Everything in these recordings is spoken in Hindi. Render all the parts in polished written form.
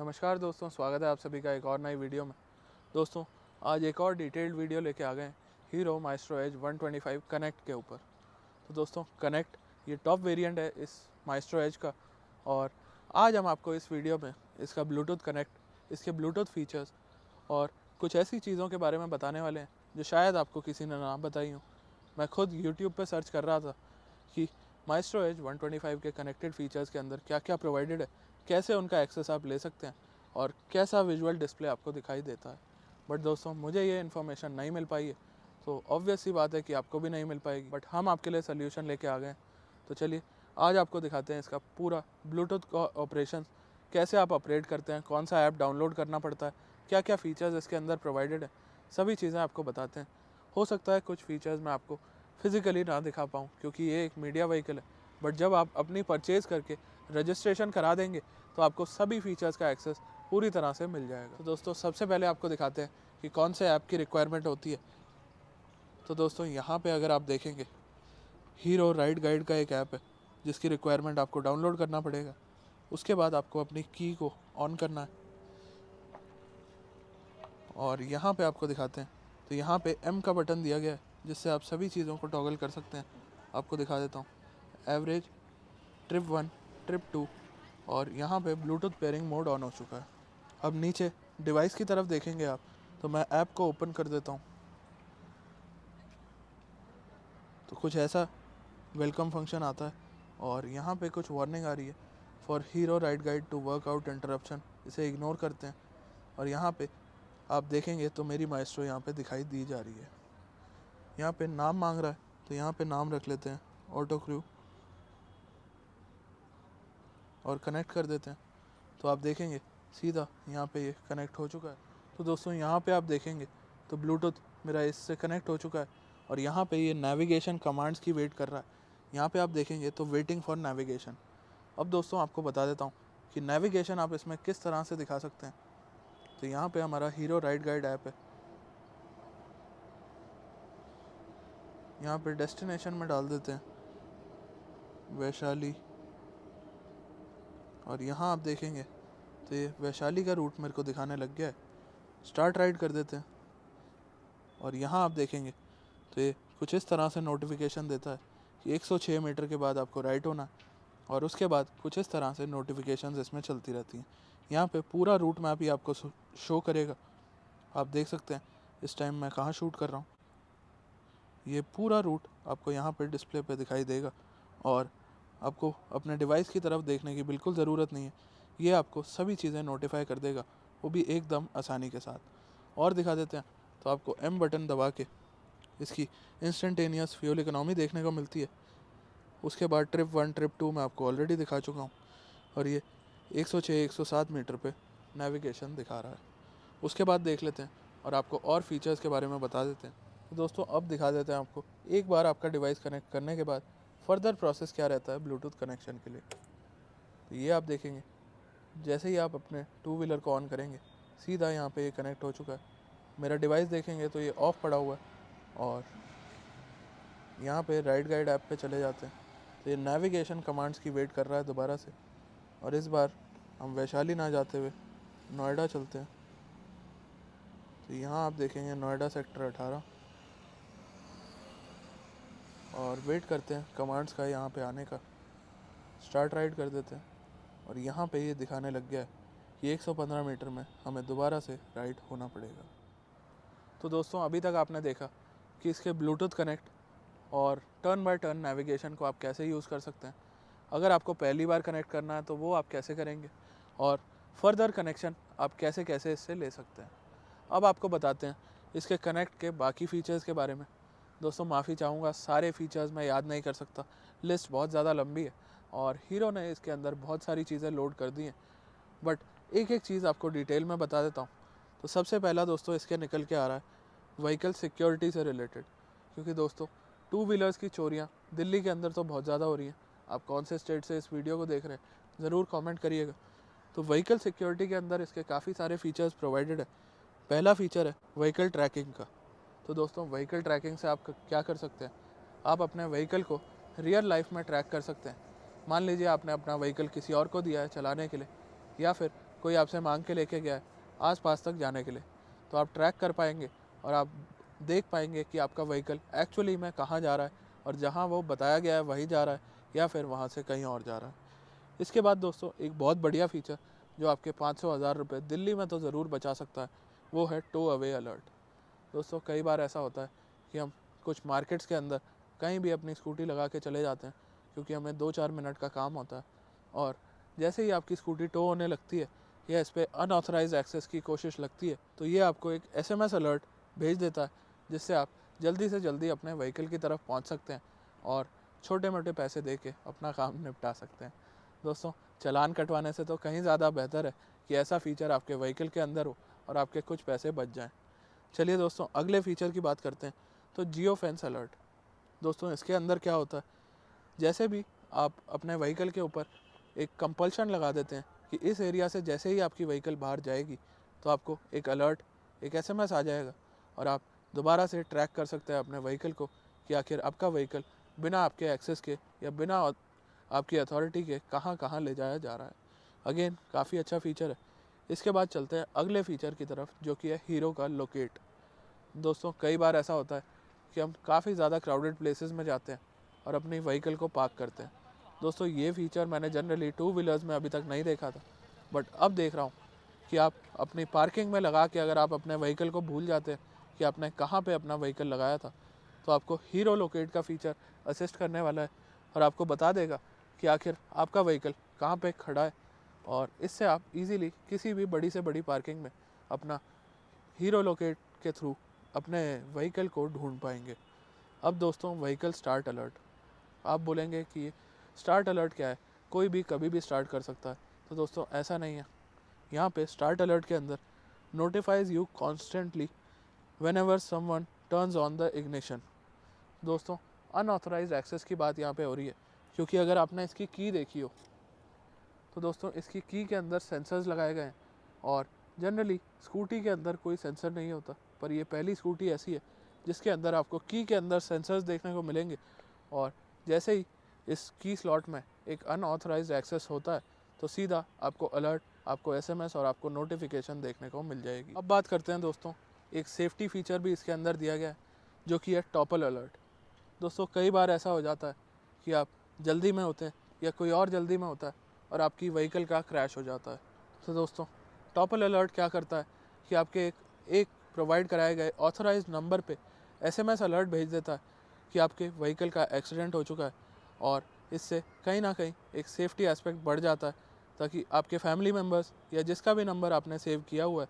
नमस्कार दोस्तों, स्वागत है आप सभी का एक और नई वीडियो में। दोस्तों, आज एक और डिटेल्ड वीडियो लेके आ गए हैं हीरो माइस्ट्रो एज 125 कनेक्ट के ऊपर। तो दोस्तों, कनेक्ट ये टॉप वेरिएंट है इस माइस्ट्रो एज का, और आज हम आपको इस वीडियो में इसका ब्लूटूथ कनेक्ट, इसके ब्लूटूथ फीचर्स और कुछ ऐसी चीज़ों के बारे में बताने वाले हैं जो शायद आपको किसी ने ना बताई हूँ। मैं खुद यूट्यूब पर सर्च कर रहा था कि माइस्ट्रो एज 125 के कनेक्टेड फीचर्स के अंदर क्या क्या प्रोवाइडेड है, कैसे उनका एक्सेस आप ले सकते हैं और कैसा विजुअल डिस्प्ले आपको दिखाई देता है। बट दोस्तों, मुझे ये इन्फॉर्मेशन नहीं मिल पाई है, तो ऑब्वियस सी बात है कि आपको भी नहीं मिल पाएगी। बट हम आपके लिए सोल्यूशन लेके आ गए हैं। तो चलिए आज आपको दिखाते हैं इसका पूरा ब्लूटूथ का ऑपरेशन, कैसे आप ऑपरेट करते हैं, कौन सा ऐप डाउनलोड करना पड़ता है, क्या क्या फ़ीचर्स इसके अंदर प्रोवाइडेड है, सभी चीज़ें आपको बताते हैं। हो सकता है कुछ फ़ीचर्स मैं आपको फिज़िकली ना दिखा पाऊँ क्योंकि ये एक मीडिया व्हीकल है, बट जब आप अपनी परचेज़ करके रजिस्ट्रेशन करा देंगे तो आपको सभी फीचर्स का एक्सेस पूरी तरह से मिल जाएगा। तो दोस्तों, सबसे पहले आपको दिखाते हैं कि कौन से ऐप की रिक्वायरमेंट होती है। तो दोस्तों, यहाँ पे अगर आप देखेंगे, हीरो राइड गाइड का एक ऐप है जिसकी रिक्वायरमेंट आपको डाउनलोड करना पड़ेगा। उसके बाद आपको अपनी की को ऑन करना है और यहाँ पे आपको दिखाते हैं। तो यहाँ पे एम का बटन दिया गया है जिससे आप सभी चीज़ों को टॉगल कर सकते हैं। आपको दिखा देता हूँ, एवरेज, ट्रिप 1, ट्रिप 2 और यहाँ पे ब्लूटूथ पेयरिंग मोड ऑन हो चुका है। अब नीचे डिवाइस की तरफ देखेंगे आप, तो मैं ऐप को ओपन कर देता हूँ। तो कुछ ऐसा वेलकम फंक्शन आता है और यहाँ पे कुछ वार्निंग आ रही है, for Hero ride guide to workout interruption. इसे इग्नोर करते हैं और यहाँ पे आप देखेंगे तो मेरी माइस्ट्रो यहाँ पे दिखाई दी जा रही है। यहाँ पे नाम मांग रहा है, तो यहाँ पे नाम रख लेते हैं ऑटो क्रू और कनेक्ट कर देते हैं। तो आप देखेंगे सीधा यहाँ पे ये कनेक्ट हो चुका है। तो दोस्तों, यहाँ पे आप देखेंगे तो ब्लूटूथ मेरा इससे कनेक्ट हो चुका है और यहाँ पे ये नेविगेशन कमांड्स की वेट कर रहा है। यहाँ पे आप देखेंगे तो वेटिंग फॉर नेविगेशन। अब दोस्तों, आपको बता देता हूँ कि नेविगेशन आप इसमें किस तरह से दिखा सकते हैं। तो यहाँ पे हमारा हीरो राइड गाइड ऐप है। यहाँ पे डेस्टिनेशन में डाल देते हैं वैशाली, और यहाँ आप देखेंगे तो ये वैशाली का रूट मेरे को दिखाने लग गया है। स्टार्ट राइड कर देते हैं और यहाँ आप देखेंगे तो ये कुछ इस तरह से नोटिफिकेशन देता है कि 106 मीटर के बाद आपको राइट होना है, और उसके बाद कुछ इस तरह से नोटिफिकेशंस इसमें चलती रहती हैं। यहाँ पे पूरा रूट मैप ही आपको शो करेगा। आप देख सकते हैं इस टाइम मैं कहाँ शूट कर रहा हूँ। ये पूरा रूट आपको यहाँ पे डिस्प्ले पे दिखाई देगा और आपको अपने डिवाइस की तरफ देखने की बिल्कुल ज़रूरत नहीं है। ये आपको सभी चीज़ें नोटिफाई कर देगा, वो भी एकदम आसानी के साथ। और दिखा देते हैं तो आपको एम बटन दबा के इसकी इंस्टेंटेनियस फ्यूल इकोनॉमी देखने को मिलती है। उसके बाद ट्रिप 1, ट्रिप 2 मैं आपको ऑलरेडी दिखा चुका हूँ और ये 106, 107 मीटर पे नेविगेशन दिखा रहा है। उसके बाद देख लेते हैं और आपको और फीचर्स के बारे में बता देते हैं। तो दोस्तों, अब दिखा देते हैं आपको एक बार आपका डिवाइस कनेक्ट करने के बाद फर्दर प्रोसेस क्या रहता है ब्लूटूथ कनेक्शन के लिए। तो ये आप देखेंगे जैसे ही आप अपने टू व्हीलर को ऑन करेंगे, सीधा यहाँ पे ये कनेक्ट हो चुका है। मेरा डिवाइस देखेंगे तो ये ऑफ पड़ा हुआ है और यहाँ पे राइड गाइड ऐप पे चले जाते हैं तो ये नेविगेशन कमांड्स की वेट कर रहा है दोबारा से। और इस बार हम वैशाली ना जाते हुए नोएडा चलते हैं। तो यहाँ आप देखेंगे नोएडा सेक्टर 18 और वेट करते हैं कमांड्स का यहाँ पे आने का। स्टार्ट राइड कर देते हैं और यहाँ पे ये दिखाने लग गया है कि 115 मीटर में हमें दोबारा से राइड होना पड़ेगा। तो दोस्तों, अभी तक आपने देखा कि इसके ब्लूटूथ कनेक्ट और टर्न बाय टर्न नेविगेशन को आप कैसे यूज़ कर सकते हैं। अगर आपको पहली बार कनेक्ट करना है तो वो आप कैसे करेंगे, और फर्दर कनेक्शन आप कैसे कैसे इससे ले सकते हैं। अब आपको बताते हैं इसके कनेक्ट के बाकी फ़ीचर्स के बारे में। दोस्तों, माफ़ी चाहूँगा, सारे फीचर्स मैं याद नहीं कर सकता, लिस्ट बहुत ज़्यादा लंबी है और हीरो ने इसके अंदर बहुत सारी चीज़ें लोड कर दी हैं। बट एक एक चीज़ आपको डिटेल में बता देता हूँ। तो सबसे पहला दोस्तों, इसके निकल के आ रहा है व्हीकल सिक्योरिटी से रिलेटेड, क्योंकि दोस्तों टू व्हीलर्स की चोरियाँ दिल्ली के अंदर तो बहुत ज़्यादा हो रही हैं। आप कौन से स्टेट से इस वीडियो को देख रहे हैं ज़रूर कमेंट करिएगा। तो व्हीकल सिक्योरिटी के अंदर इसके काफ़ी सारे फीचर्स प्रोवाइडेड है। पहला फीचर है व्हीकल ट्रैकिंग का। तो दोस्तों, व्हीकल ट्रैकिंग से आप क्या कर सकते हैं, आप अपने व्हीकल को रियल लाइफ में ट्रैक कर सकते हैं। मान लीजिए आपने अपना व्हीकल किसी और को दिया है चलाने के लिए, या फिर कोई आपसे मांग के लेके गया है आस पास तक जाने के लिए, तो आप ट्रैक कर पाएंगे और आप देख पाएंगे कि आपका व्हीकल एक्चुअली में कहाँ जा रहा है और जहाँ वो बताया गया है वहीं जा रहा है या फिर वहाँ से कहीं और जा रहा है। इसके बाद दोस्तों एक बहुत बढ़िया फीचर जो आपके 500,000 रुपये दिल्ली में तो ज़रूर बचा सकता है, वो है टो अवे अलर्ट। दोस्तों कई बार ऐसा होता है कि हम कुछ मार्केट्स के अंदर कहीं भी अपनी स्कूटी लगा के चले जाते हैं क्योंकि हमें 2-4 मिनट का काम होता है, और जैसे ही आपकी स्कूटी टो होने लगती है या इस पर अनऑथराइज एक्सेस की कोशिश लगती है तो ये आपको एक SMS अलर्ट भेज देता है, जिससे आप जल्दी से जल्दी अपने व्हीकल की तरफ पहुंच सकते हैं और छोटे मोटे पैसे दे के अपना काम निपटा सकते हैं। दोस्तों चालान कटवाने से तो कहीं ज़्यादा बेहतर है कि ऐसा फ़ीचर आपके व्हीकल के अंदर हो और आपके कुछ पैसे बच जाएं। चलिए दोस्तों अगले फ़ीचर की बात करते हैं, तो जियो फेंस अलर्ट। दोस्तों इसके अंदर क्या होता है, जैसे भी आप अपने व्हीकल के ऊपर एक कंपल्शन लगा देते हैं कि इस एरिया से जैसे ही आपकी व्हीकल बाहर जाएगी तो आपको एक अलर्ट, एक SMS आ जाएगा और आप दोबारा से ट्रैक कर सकते हैं अपने व्हीकल को कि आखिर आपका व्हीकल बिना आपके एक्सेस के या बिना आपकी अथॉरिटी के कहाँ कहाँ ले जाया जा रहा है। अगेन काफ़ी अच्छा फीचर है। इसके बाद चलते हैं अगले फीचर की तरफ जो कि है हीरो का लोकेट। दोस्तों कई बार ऐसा होता है कि हम काफ़ी ज़्यादा क्राउडेड प्लेसेस में जाते हैं और अपनी व्हीकल को पार्क करते हैं। दोस्तों ये फीचर मैंने जनरली 2 व्हीलर्स में अभी तक नहीं देखा था, बट अब देख रहा हूँ कि आप अपनी पार्किंग में लगा के अगर आप अपने व्हीकल को भूल जाते हैं कि आपने कहाँ पे अपना व्हीकल लगाया था, तो आपको हीरो लोकेट का फीचर असिस्ट करने वाला है और आपको बता देगा कि आखिर आपका व्हीकल कहाँ पे खड़ा है, और इससे आप इजीली किसी भी बड़ी से बड़ी पार्किंग में अपना हीरो लोकेट के थ्रू अपने व्हीकल को ढूंढ पाएंगे। अब दोस्तों व्हीकल स्टार्ट अलर्ट। आप बोलेंगे कि ये स्टार्ट अलर्ट क्या है, कोई भी कभी भी स्टार्ट कर सकता है। तो दोस्तों ऐसा नहीं है। यहाँ पे स्टार्ट अलर्ट के अंदर notifies you constantly whenever someone turns on the ignition. दोस्तों अनऑथराइज्ड एक्सेस की बात यहाँ पे हो रही है, क्योंकि अगर आपने इसकी की देखी हो तो दोस्तों इसकी की के अंदर सेंसर्स लगाए गए हैं, और जनरली स्कूटी के अंदर कोई सेंसर नहीं होता, पर ये पहली स्कूटी ऐसी है जिसके अंदर आपको की के अंदर सेंसर्स देखने को मिलेंगे, और जैसे ही इस की स्लॉट में एक अनऑथराइज्ड एक्सेस होता है तो सीधा आपको अलर्ट, आपको SMS और आपको नोटिफिकेशन देखने को मिल जाएगी। अब बात करते हैं दोस्तों, एक सेफ्टी फीचर भी इसके अंदर दिया गया है जो कि है टॉपल अलर्ट। दोस्तों कई बार ऐसा हो जाता है कि आप जल्दी में होते हैं या कोई और जल्दी में होता है और आपकी व्हीकल का क्रैश हो जाता है। तो दोस्तों टॉपल अलर्ट क्या करता है कि आपके एक प्रोवाइड कराए गए ऑथराइज्ड नंबर पे SMS अलर्ट भेज देता है कि आपके व्हीकल का एक्सीडेंट हो चुका है, और इससे कहीं ना कहीं एक सेफ्टी एस्पेक्ट बढ़ जाता है, ताकि आपके फैमिली मेम्बर्स या जिसका भी नंबर आपने सेव किया हुआ है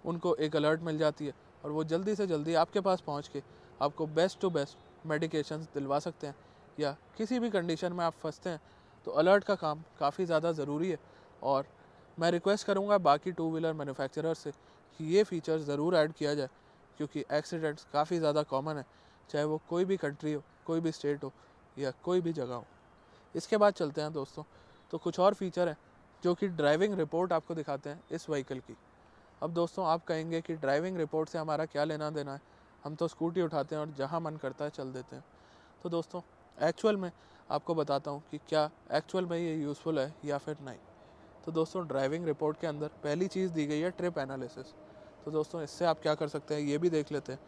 उनको एक अलर्ट मिल जाती है और वो जल्दी से जल्दी आपके पास पहुंच के आपको बेस्ट टू बेस्ट मेडिकेशंस दिलवा सकते हैं, या किसी भी कंडीशन में आप फंसते हैं तो अलर्ट का काम काफ़ी ज़्यादा ज़रूरी है। और मैं रिक्वेस्ट करूँगा बाकी 2 व्हीलर मैन्युफैक्चरर से कि ये फीचर ज़रूर ऐड किया जाए, क्योंकि एक्सीडेंट्स काफ़ी ज़्यादा कॉमन है, चाहे वो कोई भी कंट्री हो, कोई भी स्टेट हो या कोई भी जगह हो। इसके बाद चलते हैं दोस्तों, तो कुछ और फीचर हैं जो कि ड्राइविंग रिपोर्ट आपको दिखाते हैं इस व्हीकल की। अब दोस्तों आप कहेंगे कि ड्राइविंग रिपोर्ट से हमारा क्या लेना देना है, हम तो स्कूटी उठाते हैं और जहाँ मन करता है चल देते हैं। तो दोस्तों एक्चुअल में आपको बताता हूँ कि क्या एक्चुअल में ये यूज़फुल है या फिर नहीं। तो दोस्तों ड्राइविंग रिपोर्ट के अंदर पहली चीज़ दी गई है ट्रिप एनालिसिस। तो दोस्तों इससे आप क्या कर सकते हैं ये भी देख लेते हैं।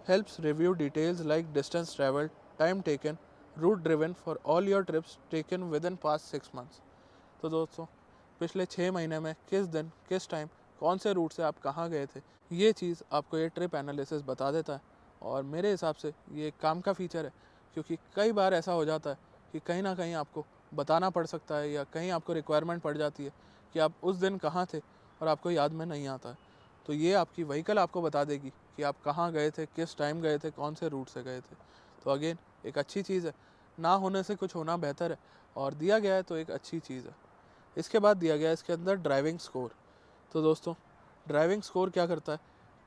Helps review details like distance travelled, time taken, route driven for all your trips taken within past 6 months. तो दोस्तों पिछले 6 महीने में किस दिन किस टाइम कौन से रूट से आप कहाँ गए थे, ये चीज़ आपको ये ट्रिप एनालिसिस बता देता है। और मेरे हिसाब से ये काम का फीचर है, क्योंकि कई बार ऐसा हो जाता है कि कहीं ना कहीं आपको बताना पड़ सकता है या कहीं आपको रिक्वायरमेंट पड़ जाती है कि आप उस दिन कहाँ थे और आपको याद में नहीं आता है, तो ये आपकी व्हीकल आपको बता देगी कि आप कहाँ गए थे, किस टाइम गए थे, कौन से रूट से गए थे। तो अगेन एक अच्छी चीज़ है, ना होने से कुछ होना बेहतर है, और दिया गया है तो एक अच्छी चीज़ है। इसके बाद दिया गया है इसके अंदर ड्राइविंग स्कोर। तो दोस्तों ड्राइविंग स्कोर क्या करता है,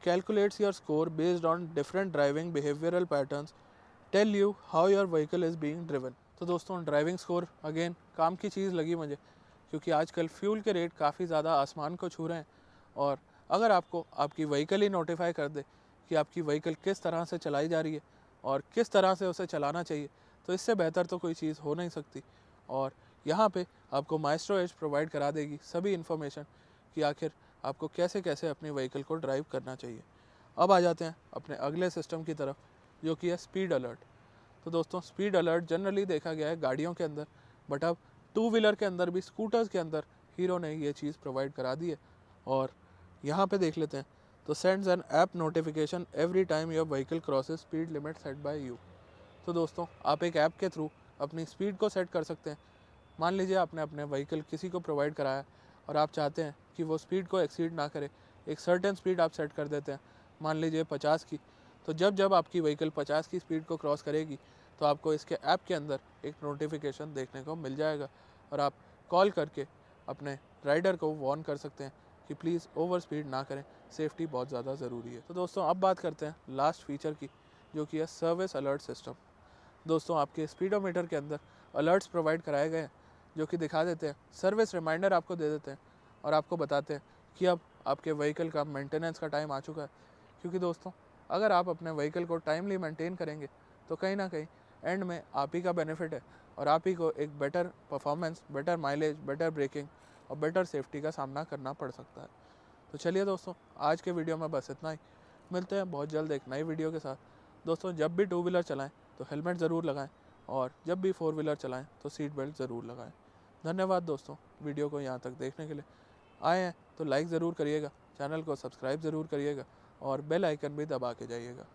calculates your score based on different driving behavioural patterns, tell you how your vehicle is being driven. तो दोस्तों ड्राइविंग स्कोर अगेन काम की चीज़ लगी मुझे, क्योंकि आजकल फ्यूल के रेट काफ़ी ज़्यादा आसमान को छू रहे हैं, और अगर आपको आपकी व्हीकल ही नोटिफाई कर दे कि आपकी व्हीकल किस तरह से चलाई जा रही है और किस तरह से उसे चलाना चाहिए, तो इससे बेहतर तो कोई चीज़ हो नहीं सकती। और यहाँ पे आपको माइस्ट्रो एज प्रोवाइड करा देगी सभी इन्फॉर्मेशन कि आखिर आपको कैसे कैसे अपनी व्हीकल को ड्राइव करना चाहिए। अब आ जाते हैं अपने अगले सिस्टम की तरफ, जो कि है स्पीड अलर्ट। तो दोस्तों स्पीड अलर्ट जनरली देखा गया है गाड़ियों के अंदर, बट अब टू व्हीलर के अंदर भी, स्कूटर्स के अंदर हीरो ने ये चीज़ प्रोवाइड करा दी है। और यहाँ पे देख लेते हैं, तो sends an app notification every time your vehicle crosses speed limit set by you. तो दोस्तों आप एक ऐप के थ्रू अपनी स्पीड को सेट कर सकते हैं। मान लीजिए आपने अपने व्हीकल किसी को प्रोवाइड कराया और आप चाहते हैं कि वो स्पीड को एक्सीड ना करे, एक सर्टेन स्पीड आप सेट कर देते हैं, मान लीजिए 50 की। तो जब जब आपकी व्हीकल 50 की स्पीड को क्रॉस करेगी तो आपको इसके ऐप के अंदर एक नोटिफिकेशन देखने को मिल जाएगा और आप कॉल करके अपने राइडर को वार्न कर सकते हैं कि प्लीज़ ओवर स्पीड ना करें, सेफ्टी बहुत ज़्यादा ज़रूरी है। तो दोस्तों अब बात करते हैं लास्ट फीचर की, जो कि है सर्विस अलर्ट सिस्टम। दोस्तों आपके स्पीडोमीटर के अंदर अलर्ट्स प्रोवाइड कराए गए हैं, जो कि दिखा देते हैं, सर्विस रिमाइंडर आपको दे देते हैं और आपको बताते हैं कि अब आपके व्हीकल का मेंटेनेंस का टाइम आ चुका है। क्योंकि दोस्तों अगर आप अपने व्हीकल को टाइमली मेंटेन करेंगे तो कहीं ना कहीं एंड में आप ही का बेनिफिट है और आप ही को एक better performance, better mileage, better braking और बेटर सेफ्टी का सामना करना पड़ सकता है। तो चलिए दोस्तों, आज के वीडियो में बस इतना ही। मिलते हैं बहुत जल्द एक नई वीडियो के साथ। दोस्तों जब भी टू व्हीलर चलाएं तो हेलमेट ज़रूर लगाएं और जब भी फोर व्हीलर चलाएं तो सीट बेल्ट ज़रूर लगाएं। धन्यवाद दोस्तों वीडियो को यहाँ तक देखने के लिए। आए हैं तो लाइक ज़रूर करिएगा, चैनल को सब्सक्राइब ज़रूर करिएगा और बेल आइकन भी दबा के जाइएगा।